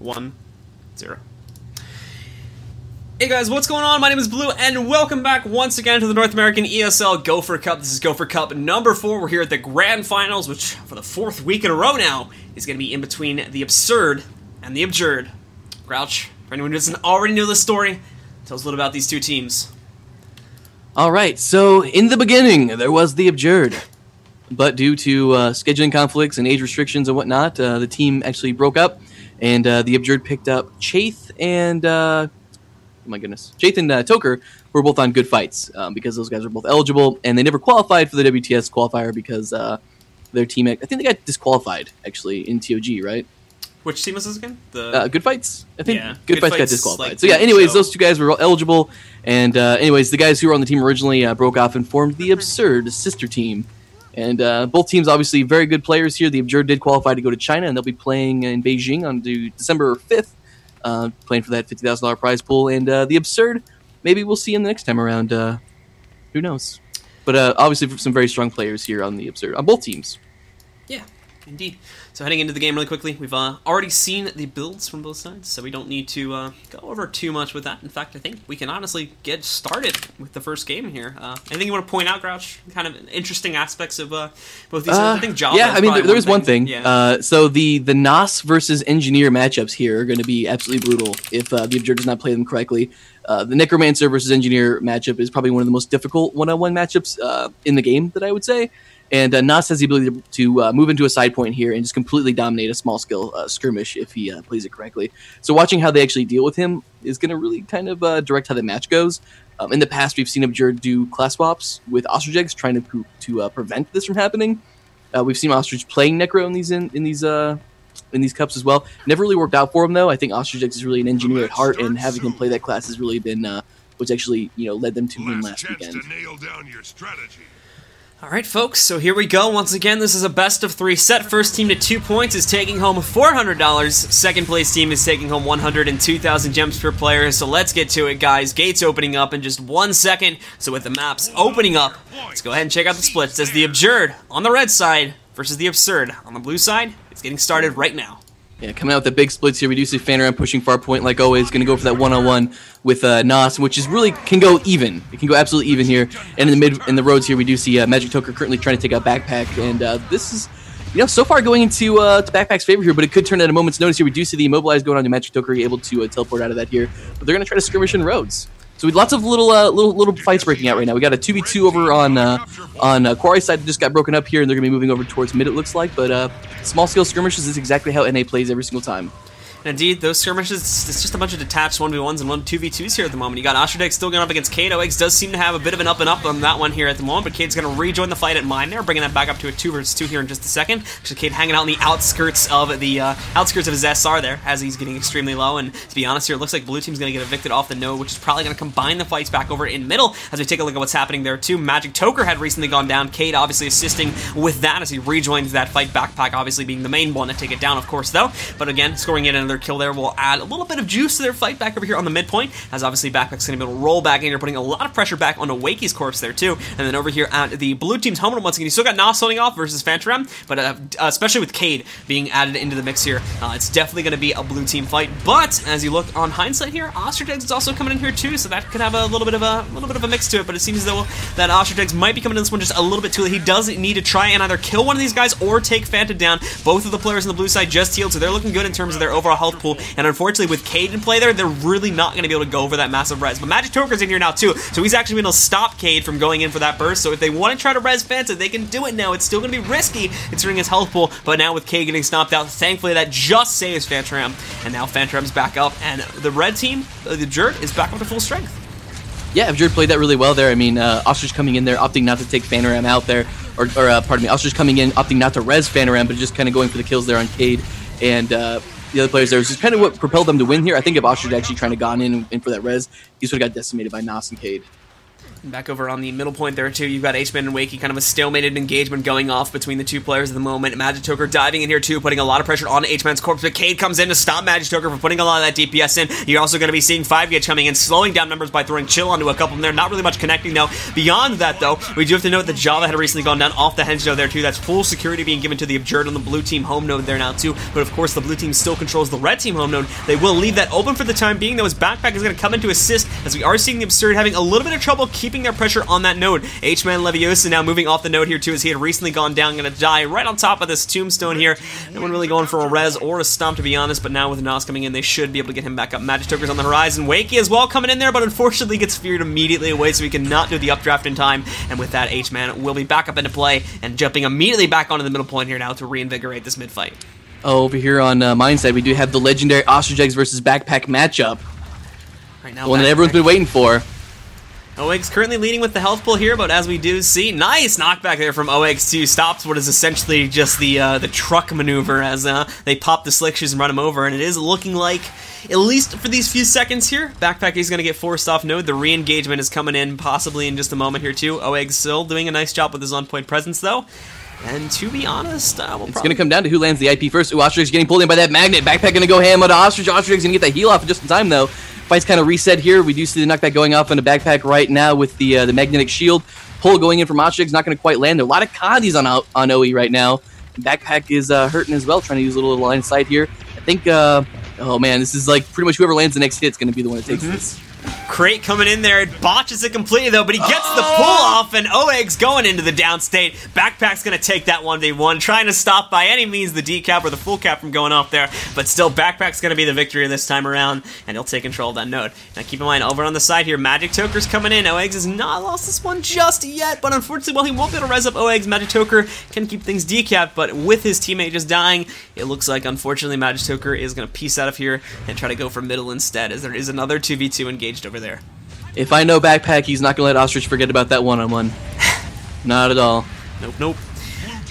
1, 0. Hey guys, what's going on? My name is Blue, and welcome back once again to the North American ESL Go4 Cup. This is Go4 Cup number 4. We're here at the Grand Finals, which for the 4th week in a row now is going to be in between the Absurd and the Abjured. Grouch, for anyone who doesn't already know this story, tell us a little about these two teams. Alright, so in the beginning, there was the Abjured. But due to scheduling conflicts and age restrictions and whatnot, the team actually broke up, and the Abjured picked up Chaith and... Chaith and Toker were both on good fights because those guys were both eligible, and they never qualified for the WTS qualifier because their team, I think they got disqualified, actually, in TOG, right? Which team was this again? The Good Fights? I think yeah, Good Fights got disqualified. Like, so yeah, anyways, those two guys were eligible, and anyways, the guys who were on the team originally broke off and formed the Absurd sister team. And both teams, obviously, very good players here. The Abjured did qualify to go to China, and they'll be playing in Beijing on December 5th. Playing for that $50,000 prize pool, and the Absurd, maybe we'll see him the next time around. Who knows? But obviously, some very strong players here on the Absurd, on both teams. Yeah, indeed. So heading into the game really quickly, we've already seen the builds from both sides, so we don't need to go over too much with that. In fact, I think we can honestly get started with the first game here. Anything you want to point out, Grouch? Kind of interesting aspects of both these. I think Java. Yeah, I mean, there was one thing. Yeah. So the NOS versus Engineer matchups here are going to be absolutely brutal if the Abjured does not play them correctly. The Necromancer versus Engineer matchup is probably one of the most difficult one-on-one matchups in the game that I would say. And NOS has the ability to move into a side point here and just completely dominate a small-scale skirmish if he plays it correctly. So watching how they actually deal with him is going to really kind of direct how the match goes. In the past, we've seen Abjured do class swaps with Ostrich Eggs, trying to prevent this from happening. We've seen Ostrich playing Necro in these cups as well. Never really worked out for him, though. I think Ostrich Eggs is really an engineer at heart, and having him play that class has really been what's actually led them to win last weekend. Alright folks, so here we go. Once again, this is a best of 3 set. First team to 2 points is taking home $400. Second place team is taking home 102,000 gems per player. So let's get to it, guys. Gates opening up in just 1 second. So with the maps opening up, let's go ahead and check out the splits. There's the Abjured on the red side versus the Absurd on the blue side. It's getting started right now. Yeah, coming out with the big splits here, we do see Fanaram pushing far point like always, going to go for that one-on-one with NOS, which is really can go even. It can go absolutely even here. And in the roads here, we do see Magic Toker currently trying to take out Backpack, and this is so far going into Backpack's favor here, but it could turn at a moment's notice here. We do see the Immobilize going on to Magic Toker, able to teleport out of that here, but they're going to try to skirmish in roads. So we have lots of little fights breaking out right now. We got a 2v2 over on Quarry's side that just got broken up here, and they're going to be moving over towards mid, it looks like. But small-scale skirmishes is exactly how NA plays every single time. And indeed, those skirmishes, it's just a bunch of detached 1v1s and 2v2s here at the moment. You got Ostrich Eggs still going up against Cade. Eggs does seem to have a bit of an up-and-up on that one here at the moment, but Cade's going to rejoin the fight at mine there, bringing that back up to a 2 versus 2 here in just a second. Actually, Cade hanging out on the outskirts of his SR there, as he's getting extremely low. And to be honest here, it looks like blue team's going to get evicted off the node, which is probably going to combine the fights back over in middle, as we take a look at what's happening there too. Magic Toker had recently gone down. Cade obviously assisting with that as he rejoins that fight. Backpack obviously being the main one to take it down, of course, though. But again, scoring in another kill there will add a little bit of juice to their fight back over here on the midpoint, as obviously Backpack's going to be able to roll back in here, putting a lot of pressure back onto Wakey's corpse there too. And then over here at the blue team's home run, once again, you still got NOS holding off versus Phantom, but especially with Cade being added into the mix here, it's definitely going to be a blue team fight. But as you look on hindsight here, Ostrich Eggs is also coming in here too, so that could have a little bit of a mix to it. But it seems as though that Ostrich Eggs might be coming in this one just a little bit too late. He does need to try and either kill one of these guys or take Phantom down. Both of the players on the blue side just healed, so they're looking good in terms of their overall health pool. And unfortunately, with Cade in play there, they're really not going to be able to go for that massive res. But Magic Toker's in here now too, so he's actually going to stop Cade from going in for that burst. So if they want to try to res Phantom, they can do it now. It's still going to be risky considering his health pool, but now with Cade getting stomped out, thankfully that just saves Phantom, and now Phantom's back up, and the red team, the Abjured, is back up to full strength. Yeah, Abjured played that really well there. I mean, Ostrich coming in there, opting not to take Phantom out there, or pardon me, Ostrich coming in, opting not to res Phantom, but just kind of going for the kills there on Cade, and the other players there. Which is kind of what propelled them to win here. I think if Ostrich had actually trying to gone in for that res, he sort of got decimated by NOS and Cade. Back over on the middle point there, too, you've got H-Man and Wakey, kind of a stalemated engagement going off between the two players at the moment. Magitoker diving in here, too, putting a lot of pressure on H-Man's corpse, but Cade comes in to stop Magitoker from putting a lot of that DPS in. You're also going to be seeing 5Gage coming in, slowing down numbers by throwing chill onto a couple of them there. Not really much connecting, though. Beyond that, though, we do have to note that Java had recently gone down off the Henge node there, too. That's full security being given to the Abjured on the blue team home node there now, too. But, of course, the blue team still controls the red team home node. They will leave that open for the time being, though. His backpack is going to come in to assist, as we are seeing the Absurd having a little bit of trouble keeping their pressure on that node. H-Man Leviosa now moving off the node here too, as he had recently gone down, gonna die right on top of this tombstone here. No one really going for a res or a stomp, to be honest, but now with Nas coming in, they should be able to get him back up. Magitoker's on the horizon. Wakey as well coming in there, but unfortunately gets feared immediately away, so he cannot do the updraft in time. And with that, H-Man will be back up into play and jumping immediately back onto the middle point here now to reinvigorate this mid-fight. Oh, over here on mine side, we do have the legendary Ostrich Eggs versus Backpack matchup. Right now, the one that everyone's been waiting for. OEG's currently leading with the health pull here, but as we do see, nice knockback there from OEG's too. Stops what is essentially just the truck maneuver as they pop the slick shoes and run him over, and it is looking like, at least for these few seconds here, Backpack is going to get forced off node. The re-engagement is coming in possibly in just a moment here too. OEG's still doing a nice job with his on-point presence though. And to be honest, it's going to come down to who lands the IP first. Ooh, Ostrich getting pulled in by that magnet. Backpack going to go ham on Ostrich. Ostrich's going to get that heal off in just in time, though. Fight's kind of reset here. We do see the knockback going off on the Backpack right now with the magnetic shield. Pull going in from Ostrich's not going to quite land. There are a lot of Kandis on OE right now. Backpack is hurting as well, trying to use a little line of sight here. I think, oh man, this is like pretty much whoever lands the next hit is going to be the one that takes this. Crate coming in there, botches it completely though, but he gets the pull off, and OEG's going into the downstate. Backpack's going to take that 1v1, trying to stop by any means the decap or the full cap from going off there, but still Backpack's going to be the victory this time around, and he'll take control of that node. Now keep in mind, over on the side here, Magitoker's coming in. OEG's has not lost this one just yet, but unfortunately, while he won't be able to res up OEG's, Magitoker can keep things decapped, but with his teammate just dying, it looks like, unfortunately, Magitoker is going to piece out of here and try to go for middle instead, as there is another 2v2 engaged over there. If I know Backpack, he's not going to let Ostrich forget about that one-on-one. Not at all. Nope, nope.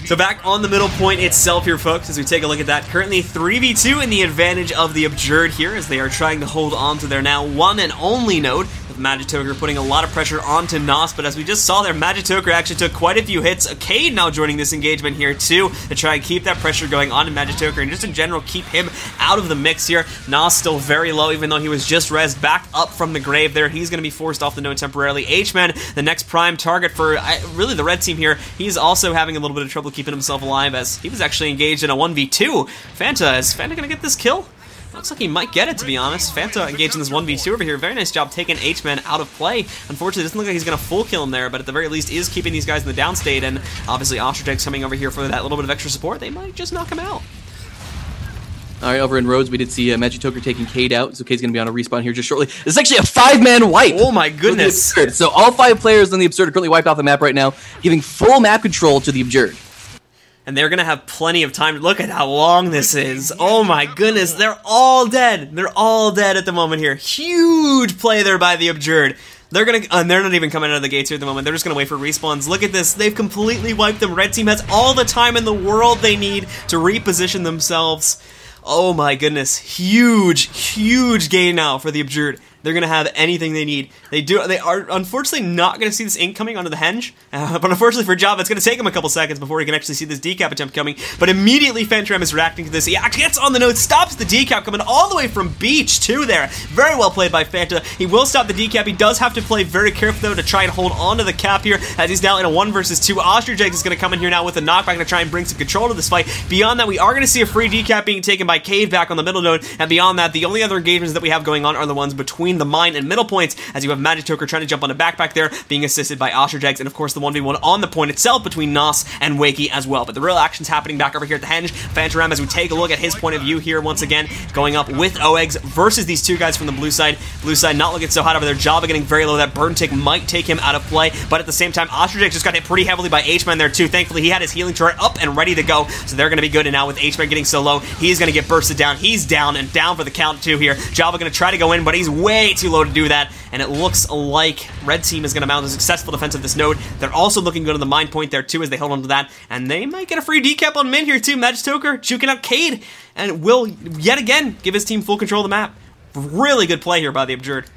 So back on the middle point itself here, folks, as we take a look at that. Currently 3v2 in the advantage of the Abjured here, as they are trying to hold on to their now one and only node, with Magitoker putting a lot of pressure onto Nos, but as we just saw there, Magitoker actually took quite a few hits. Cade now joining this engagement here too, to try and keep that pressure going on in Magitoker, and just in general keep him out of the mix here. Nos still very low, even though he was just rezzed back up from the grave there. He's going to be forced off the node temporarily. H-Man, the next prime target for really the red team here, he's also having a little bit of trouble keeping himself alive, as he was actually engaged in a 1v2. Fanta, is Fanta going to get this kill? Looks like he might get it, to be honest. Fanta engaged in this 1v2 over here. Very nice job taking H-Man out of play. Unfortunately, it doesn't look like he's going to full kill him there, but at the very least is keeping these guys in the downstate, and obviously Ostrich coming over here for that little bit of extra support. They might just knock him out. All right, over in Rhodes, we did see Magitoker taking Cade out, so Cade's going to be on a respawn here just shortly. This is actually a 5-man wipe! Oh my goodness! So all 5 players on the Absurd are currently wiped off the map right now, giving full map control to the Absurd. And they're going to have plenty of time. Look at how long this is. Oh my goodness, they're all dead. They're all dead at the moment here. Huge play there by the Abjured. They're gonna, they're not even coming out of the gates here at the moment. They're just gonna wait for respawns. Look at this. They've completely wiped them. Red team has all the time in the world they need to reposition themselves. Oh my goodness. Huge, huge gain now for the Abjured. They're going to have anything they need. They are unfortunately not going to see this ink coming onto the henge, but unfortunately for Java, it's going to take him a couple seconds before he can actually see this decap attempt coming, but immediately Fantram is reacting to this. He actually gets on the node, stops the decap coming all the way from beach too there. Very well played by Fanta. He will stop the decap. He does have to play very carefully though to try and hold on to the cap here, as he's now in a 1 versus 2. Ostrich is going to come in here now with a knockback to try and bring some control to this fight. Beyond that, we are going to see a free decap being taken by Cade back on the middle node, and beyond that, the only other engagements that we have going on are the ones between the mine and middle points, as you have Magitoker trying to jump on a backpack there, being assisted by Ostrich, and of course the 1v1 on the point itself between Nos and Wakey as well. But the real action's happening back over here at the henge. Fantaram, as we take a look at his point of view here once again, going up with OEGs versus these two guys from the blue side. Blue side not looking so hot over there. Java getting very low. That burn tick might take him out of play, but at the same time, Ostrich just got hit pretty heavily by H-Man there too. Thankfully, he had his healing turret up and ready to go, so they're going to be good. And now with H-Man getting so low, he's going to get bursted down. He's down and down for the count too here. Java going to try to go in, but he's way too low to do that, and it looks like Red Team is going to mount a successful defense of this node. They're also looking good on the mine point there too, as they hold on to that, and they might get a free decap on mid here too. Magitoker juking out Cade, and will yet again give his team full control of the map. Really good play here by the Abjured.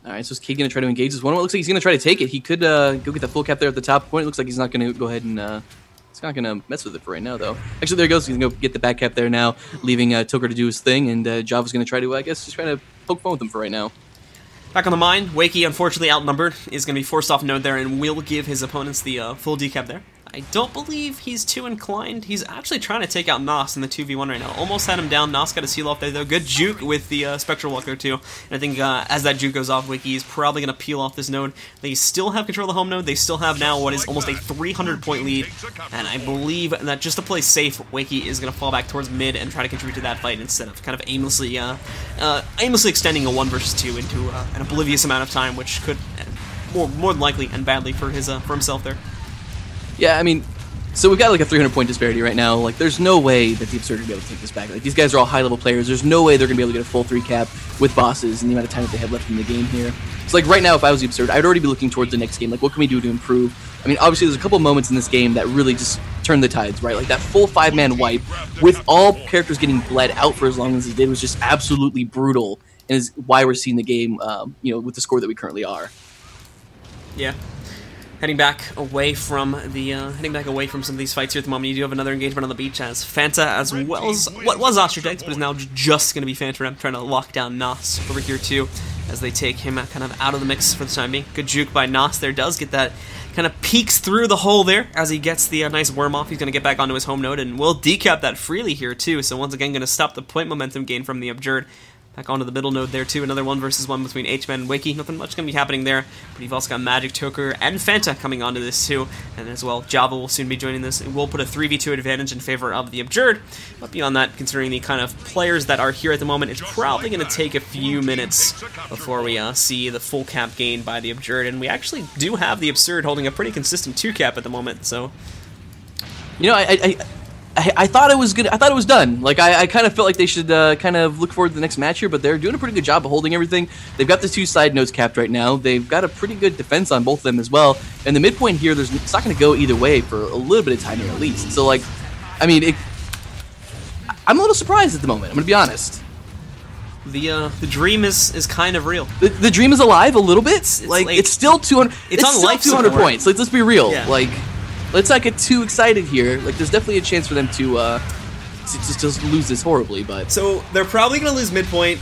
All right, so is Cade going to try to engage this one? It looks like he's going to try to take it. He could go get the full cap there at the top point. It looks like he's not going to go ahead and... he's not going to mess with it for right now, though. Actually, there he goes. He's going to go get the back cap there now, leaving Toker to do his thing, and Java's going to try to, I guess, just try to poke fun with him for right now. Back on the mine, Wakey, unfortunately outnumbered, is going to be forced off node there and will give his opponents the full decap there. I don't believe he's too inclined. He's actually trying to take out Nos in the 2v1 right now. Almost had him down. Nos got a seal off there, though. Good juke with the Spectral Walk there, too. And I think as that juke goes off, Wakey is probably going to peel off this node. They still have control of the home node. They still have now what is almost a 300-point lead. And I believe that just to play safe, Wakey is going to fall back towards mid and try to contribute to that fight instead of kind of aimlessly extending a 1 versus 2 into an oblivious amount of time, which could more than likely end badly for himself there. Yeah, I mean, so we've got like a 300-point disparity right now. Like, there's no way that the Absurd are going to be able to take this back. Like, these guys are all high-level players. There's no way they're going to be able to get a full 3 cap with bosses in the amount of time that they have left in the game here. So, like, right now, if I was the Absurd, I'd already be looking towards the next game. Like, what can we do to improve? I mean, obviously, there's a couple moments in this game that really just turn the tides, right? Like, that full 5-man wipe with all characters getting bled out for as long as they did was just absolutely brutal, and is why we're seeing the game, with the score that we currently are. Yeah. Heading back away from some of these fights here at the moment. You do have another engagement on the beach as Fanta, as well as what was Ostradex, but is now just going to be Fanta trying to lock down Nos over here too, as they take him kind of out of the mix for the time being. Good juke by Nos there, does get that, kind of peeks through the hole there as he gets the nice worm off. He's going to get back onto his home node and will decap that freely here too, so once again going to stop the point momentum gain from the Abjured. Back onto the middle node there, too. Another 1 versus 1 between H-Man and Wakey. Nothing much going to be happening there. But you've also got Magic Toker and Fanta coming onto this, too. And as well, Java will soon be joining this. It will put a 3v2 advantage in favor of the Abjured. But beyond that, considering the kind of players that are here at the moment, it's probably going to take a few minutes before we see the full cap gained by the Abjured. And we actually do have the Absurd holding a pretty consistent 2 cap at the moment, so... You know, I thought it was good. I thought it was done. Like, I kind of felt like they should kind of look forward to the next match here, but they're doing a pretty good job of holding everything. They've got the 2 side nodes capped right now. They've got a pretty good defense on both of them as well. And the midpoint here, it's not going to go either way for a little bit of time here at least. So, like, I mean, I'm a little surprised at the moment. I'm going to be honest. The dream is kind of real. The dream is alive a little bit. It's still 200. It's on life 200 points. Like, let's be real. Yeah. Like. Let's not get too excited here. Like, there's definitely a chance for them to just lose this horribly, but... So, they're probably going to lose midpoint.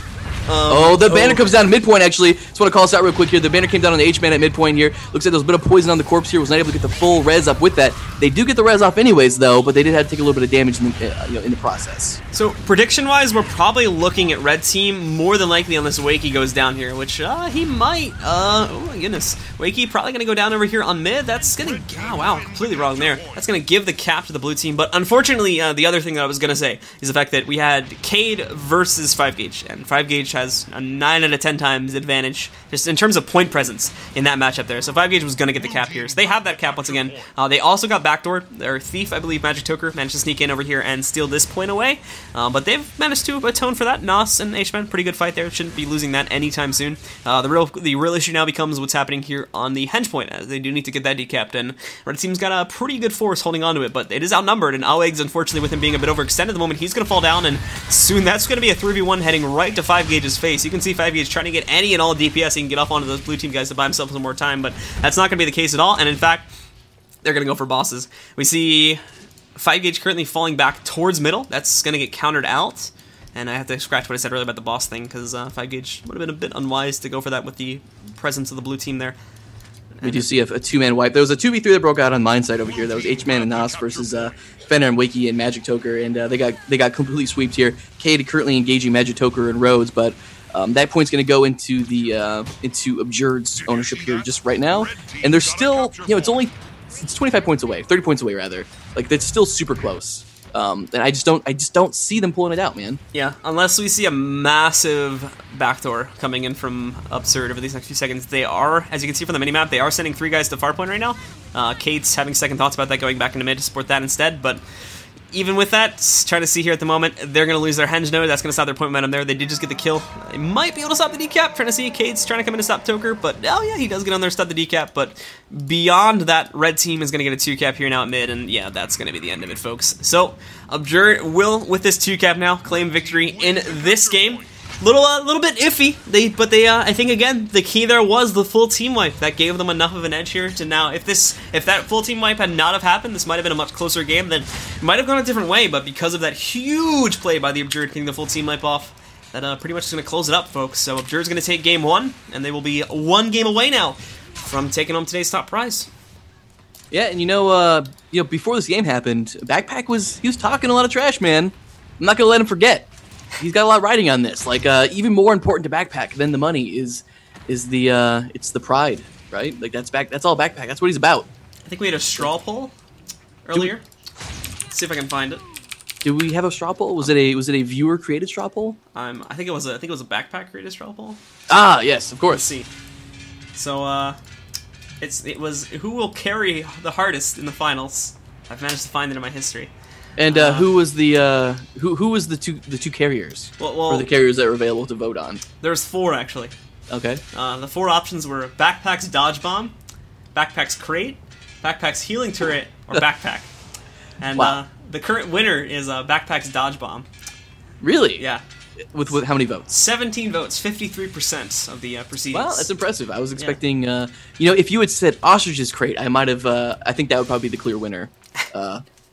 The banner comes down to midpoint, actually. Just want to call us out real quick here. The banner came down on the H-Man at midpoint here. Looks like there was a bit of poison on the corpse here. Was not able to get the full res up with that. They do get the res off anyways, though, but they did have to take a little bit of damage in the process. So, prediction-wise, we're probably looking at Red Team more than likely unless Wakey goes down here, which he might. Oh, my goodness. Wakey probably going to go down over here on mid. That's going to... Oh, wow, completely wrong there. That's going to give the cap to the blue team, but unfortunately, the other thing that I was going to say is the fact that we had Cade versus 5Gauge, and 5Gauge has a 9 out of 10 times advantage just in terms of point presence in that matchup there. So 5Gauge was going to get the cap here. So they have that cap once again. They also got backdoor. Their Thief, I believe, Magic Toker, managed to sneak in over here and steal this point away. But they've managed to atone for that. Nos and H-Man, pretty good fight there. Shouldn't be losing that anytime soon. The real issue now becomes what's happening here on the Henge point, as they do need to get that decapped. And Red Team's got a pretty good force holding on to it, but it is outnumbered. And Aweg's, unfortunately, with him being a bit overextended at the moment, he's going to fall down, and soon that's going to be a 3v1 heading right to 5Gauge's face. You can see 5Gauge trying to get any and all DPS. He can get off onto those blue team guys to buy himself some more time, but that's not going to be the case at all. And in fact, they're going to go for bosses. We see 5Gauge currently falling back towards middle. That's going to get countered out. And I have to scratch what I said earlier about the boss thing, because 5Gauge would have been a bit unwise to go for that with the presence of the blue team there. We do see a 2-man wipe. There was a 2v3 that broke out on mine side over here. That was H-Man and Nos versus Fenner and Wakey and Magic Toker, and they got completely sweeped here. Cade currently engaging Magic Toker and Rhodes, but that point's going to go into the into Abjured's ownership here just right now, and they're still, it's 25 points away, 30 points away rather. Like, that's still super close. And I just don't see them pulling it out, man. Yeah, unless we see a massive backdoor coming in from Absurd over these next few seconds. They are, as you can see from the minimap, they are sending 3 guys to far point right now. Cade's having second thoughts about that, going back into mid to support that instead, but even with that, trying to see here at the moment, they're going to lose their Henge node. That's going to stop their point momentum there. They did just get the kill. They might be able to stop the decap. Trying to see Cade's trying to come in to stop Toker, but oh yeah, he does get on there, stop the decap. But beyond that, Red Team is going to get a 2 cap here now at mid, and yeah, that's going to be the end of it, folks. So Abjured will, with this 2 cap now, claim victory in this game. little bit iffy. I think again the key there was the full team wipe that gave them enough of an edge here to now. If that full team wipe had not have happened, this might have been a much closer game. Then it might have gone a different way. But because of that huge play by the Abjured getting the full team wipe off, that pretty much is going to close it up, folks. So Abjured's going to take game 1, and they will be 1 game away now from taking home today's top prize. Yeah, and before this game happened, Backpack was talking a lot of trash, man. I'm not gonna let him forget. He's got a lot riding on this. Like even more important to Backpack than the money is the pride, right? Like that's all Backpack. That's what he's about. I think we had a straw poll earlier. Let's see if I can find it. Did we have a straw poll? Was it a viewer created straw poll? I think it was a Backpack created straw poll. Ah, yes, of course. Let's see. So it was who will carry the hardest in the finals. I've managed to find it in my history. And who was the two carriers? Or the carriers that were available to vote on? There's 4 actually. Okay. The 4 options were Backpack's Dodge Bomb, Backpack's Crate, Backpack's Healing Turret, or Backpack. And wow. The current winner is Backpack's Dodge Bomb. Really? Yeah. With how many votes? 17 votes, 53% of the proceedings. Wow, that's impressive. I was expecting, if you had said Ostrich's Crate, I might have. I think that would probably be the clear winner.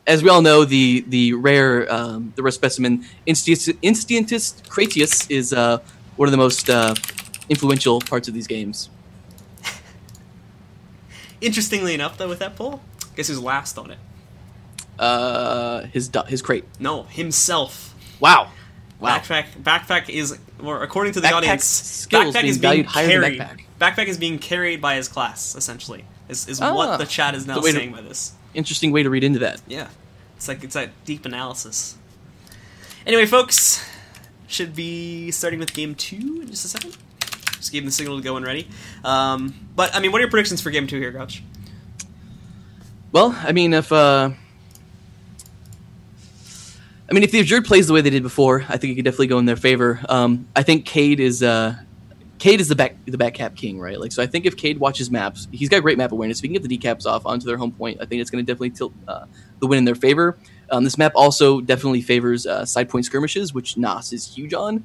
As we all know, the rare specimen Instinctus Cratius is one of the most influential parts of these games. Interestingly enough, though, with that poll, guess who's last on it? His crate. No, himself. Wow. Backpack is, or according to the Backpack's audience, skills Backpack is being being carried. carried. Backpack is being carried by his class, essentially. Is what the chat is now saying by this. Interesting way to read into that. Yeah, it's like deep analysis. Anyway, folks, should be starting with game 2 in just a second. Just gave him the signal to go and ready. But I mean, what are your predictions for game 2 here, Grouch? Well, I mean, if the Abjured plays the way they did before, I think it could definitely go in their favor. I think Cade is the back cap king, right? Like, so I think if Cade watches maps, he's got great map awareness. If he can get the decaps off onto their home point, I think it's going to definitely tilt the win in their favor. This map also definitely favors side point skirmishes, which Nas is huge on.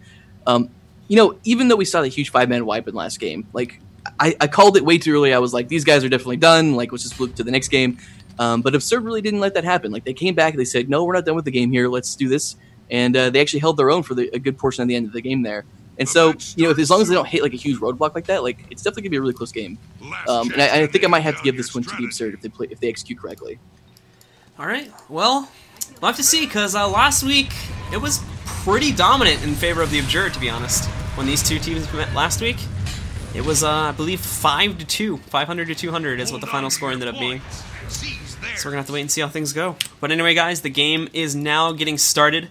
Even though we saw that huge 5-man wipe in last game, like I called it way too early. I was like, these guys are definitely done. Like, let's just look to the next game. But Absurd really didn't let that happen. Like, they came back, they said, no, we're not done with the game here, let's do this. And they actually held their own for a good portion of the end of the game there. And so, as long as they don't hit like a huge roadblock like that, like, it's definitely gonna be a really close game. And I think I might have to give this one to the Absurd if they execute correctly. All right, well, we'll have to see, because last week it was pretty dominant in favor of the Abjured, to be honest. When these two teams met last week, it was, I believe, 5-2, 500 to 200 is what the final score ended up being. So we're gonna have to wait and see how things go. But anyway, guys, the game is now getting started.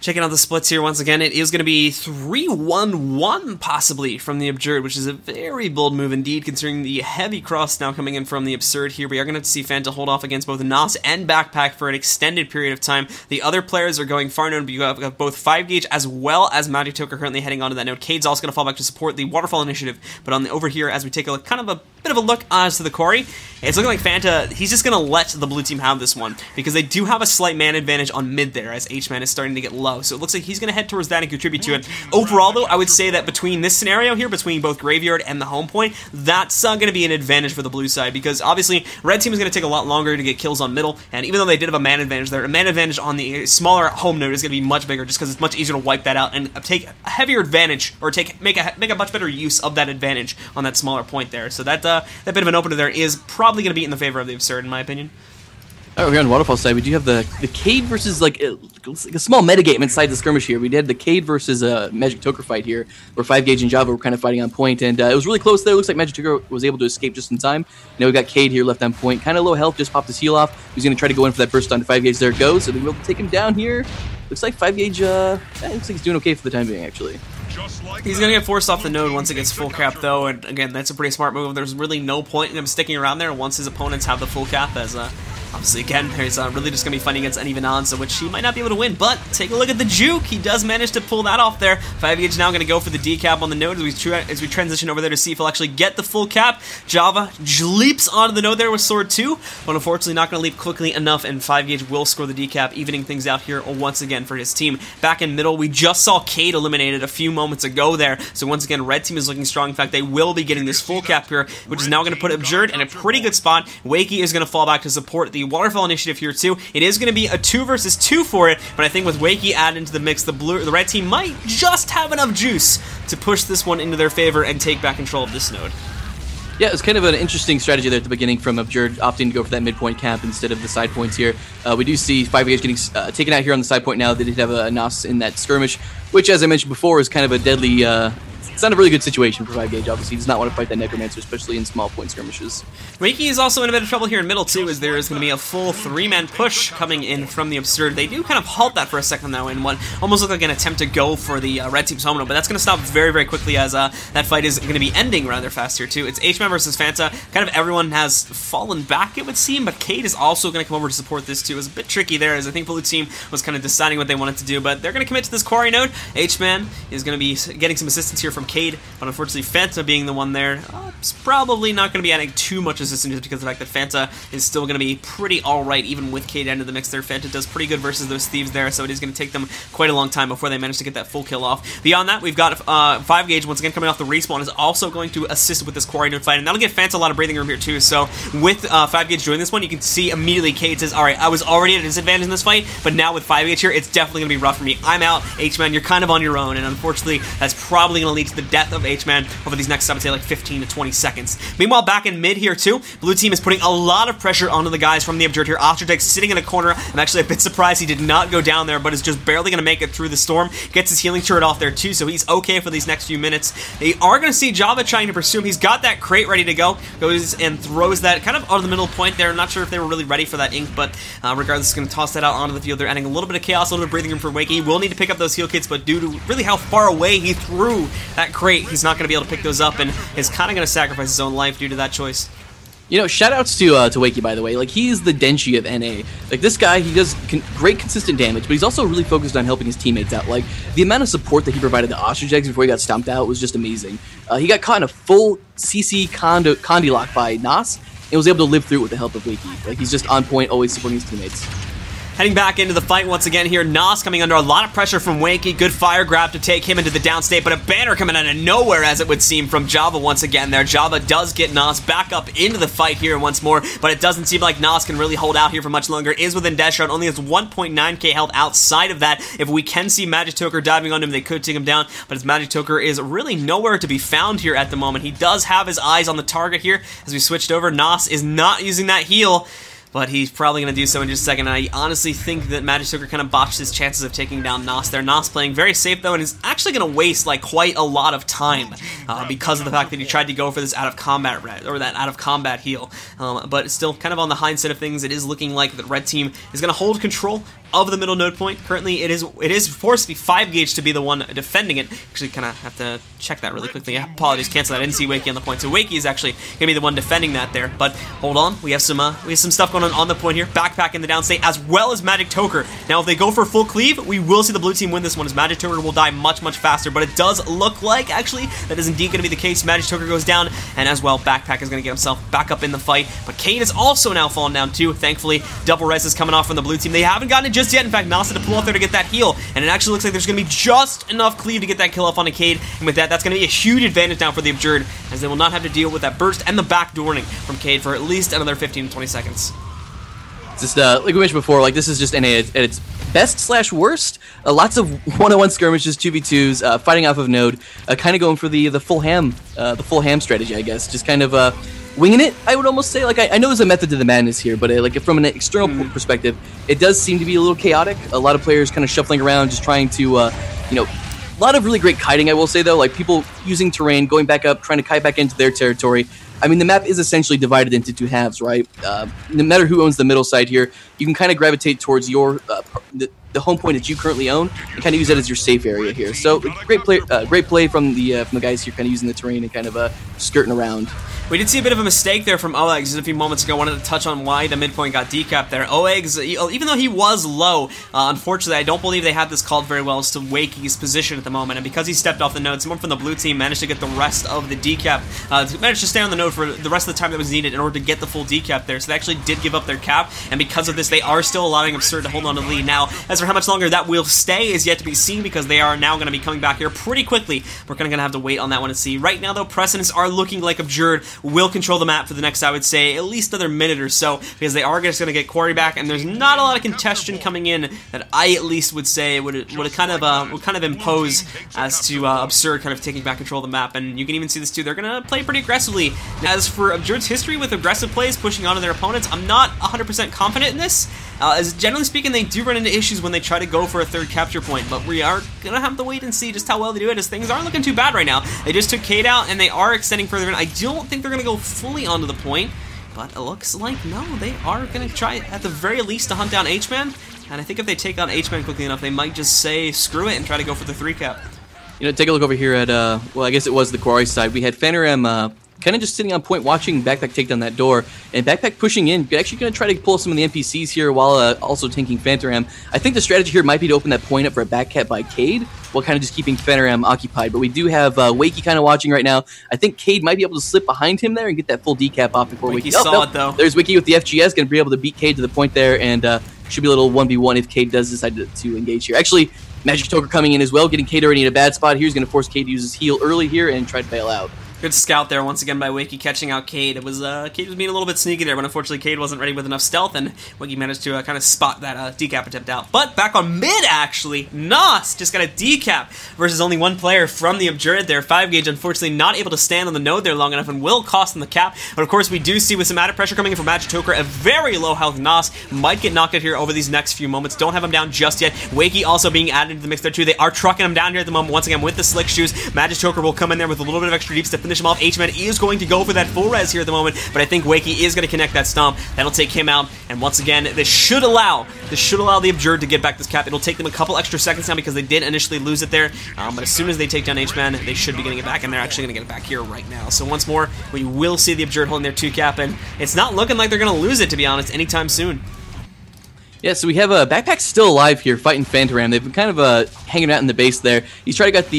Checking out the splits here once again, it is going to be 3-1-1 possibly from the Abjured, which is a very bold move indeed, considering the heavy cross now coming in from the Absurd here. We are going to see Fanta hold off against both Nas and Backpack for an extended period of time. The other players are going far known, but you have both 5Gauge as well as Magic Toker currently heading onto that node. Cade's also going to fall back to support the Waterfall Initiative, but over here, as we take a look, kind of a bit of a look as to the Quarry, it's looking like Fanta, he's just going to let the blue team have this one, because they do have a slight man advantage on mid there, as H-Man is starting to get low. So it looks like he's going to head towards that and contribute to it. Overall, though, I would say that between this scenario here, between both Graveyard and the home point, that's going to be an advantage for the blue side, because obviously, red team is going to take a lot longer to get kills on middle, and even though they did have a man advantage there, a man advantage on the smaller home node is going to be much bigger, just because it's much easier to wipe that out and take a heavier advantage, or make a much better use of that advantage on that smaller point there. So that bit of an opener there is probably going to be in the favor of the Absurd, in my opinion. Over here on the Waterfall side, we do have the Cade versus like a small metagame inside the skirmish here. We did the Cade versus Magic Toker fight here, where 5Gauge and Java were kind of fighting on point, and it was really close there. Looks like Magic Toker was able to escape just in time. Now we got Cade here left on point, kind of low health, just popped his heal off. He's going to try to go in for that burst on 5Gauge. There it goes. So they'll be able to take him down here. Looks like 5Gauge, looks like he's doing okay for the time being, actually. He's going to get forced off the node once it gets full cap, though, and again, that's a pretty smart move. There's really no point in him sticking around there once his opponents have the full cap, as Obviously, again, there's really just going to be fighting against Uneven Anza, which he might not be able to win, but take a look at the juke. He does manage to pull that off there. 5Gage now going to go for the decap on the node as we transition over there to see if he'll actually get the full cap. Java leaps onto the node there with Sword 2, but unfortunately not going to leap quickly enough, and 5Gage will score the decap, evening things out here once again for his team. Back in middle, we just saw Cade eliminated a few moments ago there, so once again, red team is looking strong. In fact, they will be getting this full cap here, which is now going to put Abjured in a pretty good spot. Wakey is going to fall back to support the Waterfall initiative here too. It is going to be a 2 versus 2 for it, but I think with Wakey added into the mix, the red team might just have enough juice to push this one into their favor and take back control of this node. Yeah, it's kind of an interesting strategy there at the beginning from Abjured opting to go for that midpoint camp instead of the side points here. We do see 5Gage getting taken out here on the side point now. They did have a Nas in that skirmish, which, as I mentioned before, is kind of a deadly... it's not a really good situation for 5Gage, obviously. He does not want to fight that Necromancer, especially in small point skirmishes. Wakey is also in a bit of trouble here in middle, too, as there is going to be a full 3-man push coming in from the Absurd. They do kind of halt that for a second, though, in what almost looked like an attempt to go for the red team's home node, but that's going to stop very, very quickly as that fight is going to be ending rather fast here, too. It's H-Man versus Fanta. Kind of everyone has fallen back, it would seem, but Cade is also going to come over to support this, too. It was a bit tricky there, as I think blue team was kind of deciding what they wanted to do, but they're going to commit to this quarry node. H-Man is going to be getting some assistance here from Cade, but unfortunately, Fanta being the one there, it's probably not going to be adding too much assistance just because of the fact that Fanta is still going to be pretty alright, even with Cade into the mix there. Fanta does pretty good versus those thieves there, so it is going to take them quite a long time before they manage to get that full kill off. Beyond that, we've got 5Gage, once again coming off the respawn, is also going to assist with this quarry node fight, and that'll give Fanta a lot of breathing room here too. So with 5Gage joining this one, you can see immediately Cade says, alright, I was already at a disadvantage in this fight, but now with 5Gage here, it's definitely going to be rough for me. I'm out, H-Man, you're kind of on your own, and unfortunately, that's probably going to lead to the death of H-Man over these next, I would say, like 15 to 20 seconds. Meanwhile, back in mid here too, blue team is putting a lot of pressure onto the guys from the Abjured here. Ostertech sitting in a corner. I'm actually a bit surprised he did not go down there, but is just barely going to make it through the storm. Gets his healing turret off there too, so he's okay for these next few minutes. They are going to see Java trying to pursue him. He's got that crate ready to go. Goes and throws that kind of on the middle point there. I'm not sure if they were really ready for that ink, but regardless, going to toss that out onto the field. They're adding a little bit of chaos, a little bit of breathing room for Wakey. He will need to pick up those heal kits, but due to really how far away he threw that crate, he's not going to be able to pick those up, and is kind of going to sacrifice his own life due to that choice. You know, shoutouts to Wakey, by the way. Like, he is the Denshi of NA. Like, this guy, he does great consistent damage, but he's also really focused on helping his teammates out. Like, the amount of support that he provided to Ostrich Eggs before he got stomped out was just amazing. He got caught in a full CC Condi lock by Nas, and was able to live through it with the help of Wakey. Like, he's just on point, always supporting his teammates. Heading back into the fight once again here, Nas coming under a lot of pressure from Wakey. Good fire grab to take him into the downstate, but a banner coming out of nowhere, as it would seem, from Java once again there. Java does get Nas back up into the fight here once more, but it doesn't seem like Nas can really hold out here for much longer. Is within dash shot, only has 1.9k health outside of that. If we can see Magic Toker diving on him, they could take him down, but his Magic Toker is really nowhere to be found here at the moment. He does have his eyes on the target here as we switched over. Nas is not using that heal, but he's probably going to do so in just a second. I honestly think that Magic Toker kind of botched his chances of taking down Nas there. Nas playing very safe, though, and is actually going to waste, like, quite a lot of time because of the fact that he tried to go for this out-of-combat that out-of-combat heal. But still, kind of on the hindsight of things, it is looking like the red team is going to hold control of the middle node point. Currently, it is forced to be 5Gage to be the one defending it. Actually, kind of have to check that really quickly. Apologies, cancel that. I didn't see Wakey on the point. So Wakey is actually going to be the one defending that there. But hold on, we have some stuff going on the point here. Backpack in the downstate, as well as Magic Toker. Now, if they go for full cleave, we will see the blue team win this one, as Magic Toker will die much, much faster. But it does look like, actually, that is indeed going to be the case. Magic Toker goes down, and as well, Backpack is going to get himself back up in the fight. But Cade is also now fallen down too. Thankfully, double res is coming off from the blue team. They haven't gotten it just yet. In fact, Nas had to pull out there to get that heal, and it actually looks like there's going to be just enough cleave to get that kill off on a Cade. And with that, that's going to be a huge advantage now for the Abjured, as they will not have to deal with that burst and the backdooring from Cade for at least another 15 to 20 seconds. Just like we mentioned before, like, this is just NA at its best / worst. Lots of 1-on-1 skirmishes, 2v2s, fighting off of node, kind of going for the full ham strategy, I guess. Just kind of winging it, I would almost say. Like, I know there's a method to the madness here, but like, from an external perspective, it does seem to be a little chaotic. A lot of players kind of shuffling around, just trying to, you know, a lot of really great kiting, I will say, though. Like, people using terrain, going back up, trying to kite back into their territory. I mean, the map is essentially divided into two halves, right? No matter who owns the middle side here, you can kind of gravitate towards your the home point that you currently own and kind of use that as your safe area here. So great play from the guys here, kind of using the terrain and kind of skirting around. We did see a bit of a mistake there from OEGS just a few moments ago. Wanted to touch on why the midpoint got decapped there. OEGS, even though he was low, unfortunately, I don't believe they had this called very well as to Wakey's position at the moment. And because he stepped off the node, someone from the blue team managed to get the rest of the decap, managed to stay on the node for the rest of the time that was needed in order to get the full decap there. So they actually did give up their cap, and because of this, they are still allowing Absurd to hold on to the lead. Now, as for how much longer that will stay is yet to be seen, because they are now going to be coming back here pretty quickly. We're going to have to wait on that one to see. Right now, though, precedents are looking like Abjured will control the map for the next, I would say, at least another minute or so, because they are just going to get Quarry back, and there's not a lot of congestion coming in that I at least would say would kind of impose as to Absurd kind of taking back control of the map. And you can even see this too. They're going to play pretty aggressively. As for Absurd's history with aggressive plays, pushing onto their opponents, I'm not 100% confident in this. As generally speaking, they do run into issues when they try to go for a third capture point, but we are going to have to wait and see just how well they do it, as things aren't looking too bad right now. They just took Cade out, and they are extending further in. I don't think they're going to go fully onto the point, but it looks like, no, they are going to try, at the very least, to hunt down H-Man, and I think if they take out H-Man quickly enough, they might just say, screw it, and try to go for the 3-cap. You know, take a look over here at, well, I guess it was the Quarry side. We had Phantom kind of just sitting on point watching Backpack take down that door, and Backpack pushing in, actually going to try to pull some of the NPCs here while also tanking Phantom. I think the strategy here might be to open that point up for a backcat by Cade, while kind of just keeping Phantom occupied. But we do have Wakey kind of watching right now. I think Cade might be able to slip behind him there and get that full decap off before Wakey. Saw it, though. There's Wakey with the FGS, going to be able to beat Cade to the point there, and should be a little 1v1 if Cade does decide to engage here. Actually, Magic Toker coming in as well, getting Cade already in a bad spot here. He's going to force Cade to use his heal early here and try to bail out. Good scout there once again by Wakey, catching out Cade. It was Cade was being a little bit sneaky there, but unfortunately Cade wasn't ready with enough stealth, and Wakey managed to kind of spot that decap attempt out. But back on mid, actually, Nos just got a decap versus only one player from the Abjured there. 5-gauge, unfortunately, not able to stand on the node there long enough and will cost them the cap. But of course, we do see with some added pressure coming in from Magic Toker, a very low health Nos might get knocked out here over these next few moments. Don't have him down just yet. Wakey also being added to the mix there too. They are trucking him down here at the moment once again with the slick shoes. Magic Toker will come in there with a little bit of extra deeps to finish him off. H-Man is going to go for that full res here at the moment, but I think Wakey is going to connect that stomp. That'll take him out, and once again, this should allow the Abjured to get back this cap. It'll take them a couple extra seconds now because they did initially lose it there, but as soon as they take down H-Man, they should be getting it back, and they're actually going to get it back here right now. So once more, we will see the Abjured holding their 2-cap, and it's not looking like they're going to lose it, to be honest, anytime soon. Yeah, so we have Backpack still alive here, fighting Phantom. They've been kind of hanging out in the base there. He's tried to get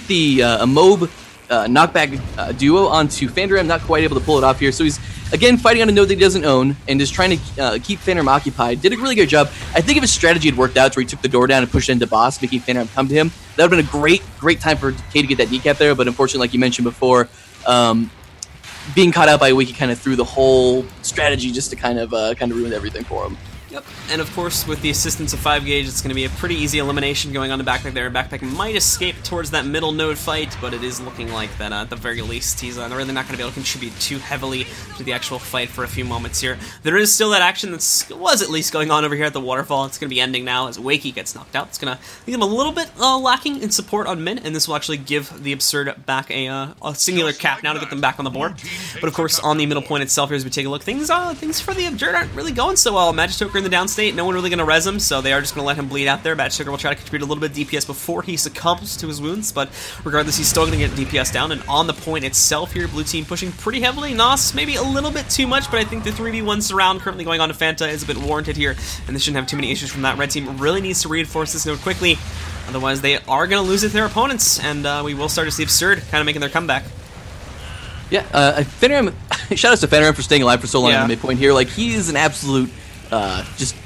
the Mob knockback duo onto Phantom, not quite able to pull it off here. So he's, again, fighting on a node that he doesn't own and just trying to keep Phantom occupied. Did a really good job. I think if his strategy had worked out where he took the door down and pushed into boss, making Phantom come to him, that would have been a great time for Cade to get that decap there. But unfortunately, like you mentioned before, being caught out by Wakey kind of threw the whole strategy just to kind of ruin everything for him. Yep, and of course, with the assistance of 5-gauge, it's going to be a pretty easy elimination going on to Backpack there. Backpack might escape towards that middle node fight, but it is looking like that at the very least, he's really not going to be able to contribute too heavily to the actual fight for a few moments here. There is still that action that was at least going on over here at the waterfall. It's going to be ending now as Wakey gets knocked out. It's going to leave him a little bit lacking in support on mid, and this will actually give the Absurd back a singular cap now to get them back on the board. But of course, on the middle point itself here, as we take a look, things for the Absurd aren't really going so well. Magic Toker in the down state, no one really going to res him, so they are just going to let him bleed out there. Magic Toker will try to contribute a little bit of DPS before he succumbs to his wounds, but regardless, he's still going to get DPS down. And on the point itself here, blue team pushing pretty heavily. Nos maybe a little bit too much, but I think the 3v1 surround currently going on to Fanta is a bit warranted here, and they shouldn't have too many issues from that. Red team really needs to reinforce this node quickly, otherwise they are going to lose it to their opponents, and we will start to see Absurd kind of making their comeback. Yeah, Phantom, shout out to Phantom for staying alive for so long at the midpoint here. Like, he is an absolute just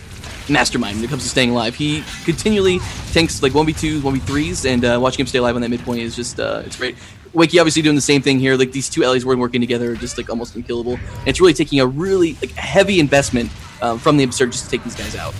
mastermind when it comes to staying alive. He continually tanks like 1v2s, 1v3s, and watching him stay alive on that midpoint is just, it's great. Wakey obviously doing the same thing here. Like, these two Ellies working together are just like almost unkillable. And it's really taking a really heavy investment from the Absurd just to take these guys out.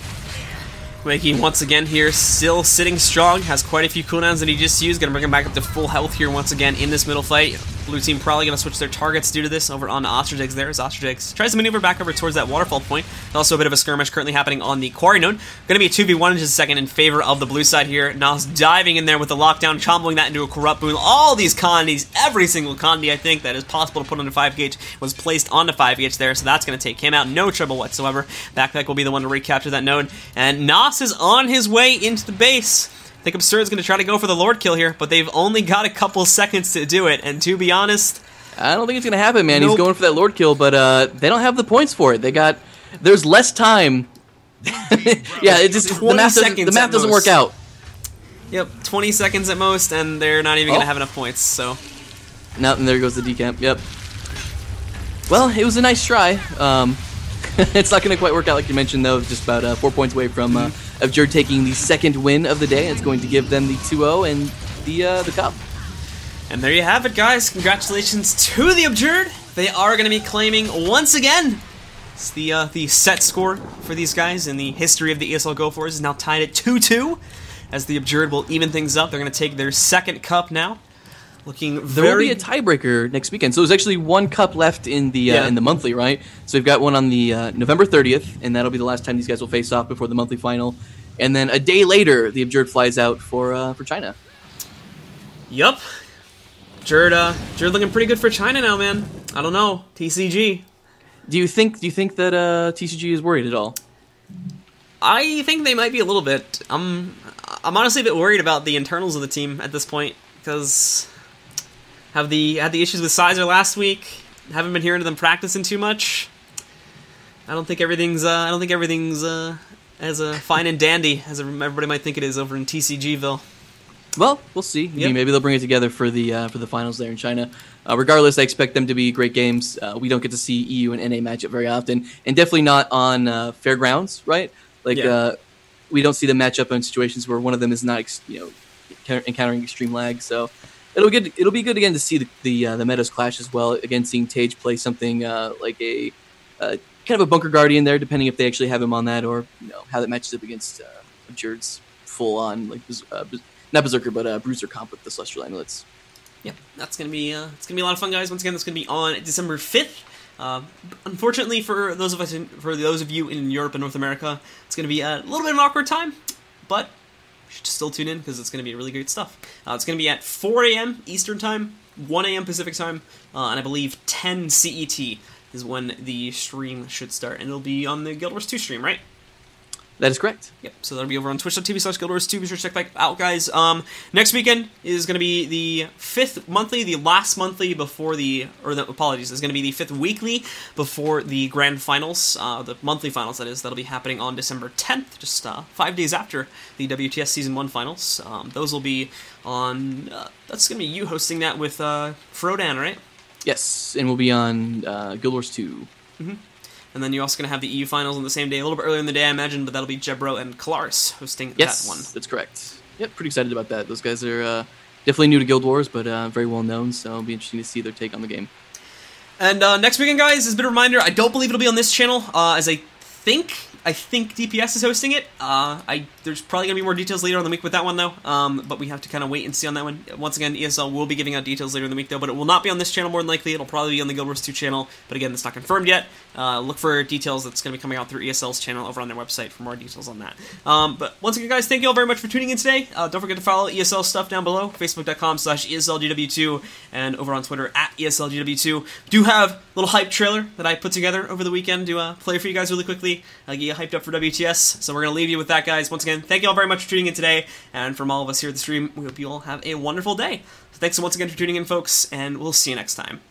Wakey once again here, still sitting strong, has quite a few cooldowns that he just used, gonna bring him back up to full health here once again in this middle fight. Blue team probably gonna switch their targets due to this over on Ostridex there, as Ostridex tries to maneuver back over towards that waterfall point. There's also a bit of a skirmish currently happening on the quarry node. Gonna be a 2v1 in just a second in favor of the blue side here. Nos diving in there with the lockdown, comboing that into a corrupt boon. All these condies, every single condi I think that is possible to put onto 5-gauge was placed onto 5-gauge there, so that's gonna take him out, no trouble whatsoever. Backpack will be the one to recapture that node, and Nos is on his way into the base. I think Absurd's going to try to go for the Lord kill here, but they've only got a couple seconds to do it, and to be honest, I don't think it's gonna happen, man. Nope. He's going for that Lord kill, but they don't have the points for it. There's less time. Yeah, it just the math doesn't work out. Yep, 20 seconds at most, and they're not even gonna have enough points. So. No, and there goes the decamp. Yep. Well, it was a nice try. It's not going to quite work out like you mentioned, though. Just about 4 points away from Abjured taking the second win of the day. It's going to give them the 2-0 and the cup. And there you have it, guys. Congratulations to the Abjured. They are going to be claiming once again. It's the set score for these guys in the history of the ESL Go4s is now tied at 2-2. As the Abjured will even things up, they're going to take their second cup now. Looking very... There will be a tiebreaker next weekend. So there's actually one cup left in the monthly, right? So we've got one on the November 30th, and that'll be the last time these guys will face off before the monthly final. And then a day later, the Abjured flies out for China. Yup. Abjured looking pretty good for China now, man. I don't know. TCG. Do you think that TCG is worried at all? I think they might be a little bit. I'm honestly a bit worried about the internals of the team at this point, because... had the issues with Sizer last week. Haven't been hearing them practicing too much. I don't think everything's as fine and dandy as everybody might think it is over in TCGville. Well, we'll see. Yep. Maybe they'll bring it together for the finals there in China. Regardless, I expect them to be great games. We don't get to see EU and NA match up very often, and definitely not on fairgrounds, right? We don't see them match up in situations where one of them is not encountering extreme lag. So. It'll be good again to see the metas clash as well. Again, seeing Tage play something like a kind of a bunker guardian there, depending if they actually have him on that, or how that matches up against Abjurd's full on not berserker but bruiser comp with the celestial amulets. Yeah, that's gonna be a lot of fun, guys. Once again, that's gonna be on December 5th. Unfortunately for those of you in Europe and North America, it's gonna be a little bit of an awkward time, but. You should still tune in because it's going to be really great stuff. It's going to be at 4 a.m. Eastern Time, 1 a.m. Pacific Time, and I believe 10 CET is when the stream should start. And it'll be on the Guild Wars 2 stream, right? That is correct. Yep, so that'll be over on twitch.tv/GuildWars2. Be sure to check that out, guys. Next weekend is going to be the 5th monthly, the last monthly before apologies, is going to be the 5th weekly before the grand finals, the monthly finals, that is. That'll be happening on December 10th, just 5 days after the WTS Season 1 finals. Those will be on, that's going to be you hosting that with Frodan, right? Yes, and we'll be on Guild Wars 2. Mm-hmm. And then you're also going to have the EU finals on the same day, a little bit earlier in the day, I imagine, but that'll be Jebro and Kalaris hosting that one. Yes, that's correct. Yep, pretty excited about that. Those guys are definitely new to Guild Wars, but very well known, so it'll be interesting to see their take on the game. And next weekend, guys, as a bit of a reminder, I don't believe it'll be on this channel, as I think DPS is hosting it. There's probably going to be more details later on the week with that one, though, but we have to kind of wait and see on that one. Once again, ESL will be giving out details later in the week, though, but it will not be on this channel more than likely. It'll probably be on the Guild Wars 2 channel, but again, that's not confirmed yet. Look for details that's going to be coming out through ESL's channel over on their website for more details on that. But once again, guys, thank you all very much for tuning in today. Don't forget to follow ESL stuff down below, facebook.com/ESLGW2, and over on Twitter @ESLGW2. Do have a little hype trailer that I put together over the weekend to play for you guys really quickly. Get you hyped up for WTS, so we're going to leave you with that, guys. Once again, thank you all very much for tuning in today, and from all of us here at the stream, we hope you all have a wonderful day. So thanks once again for tuning in, folks, and we'll see you next time.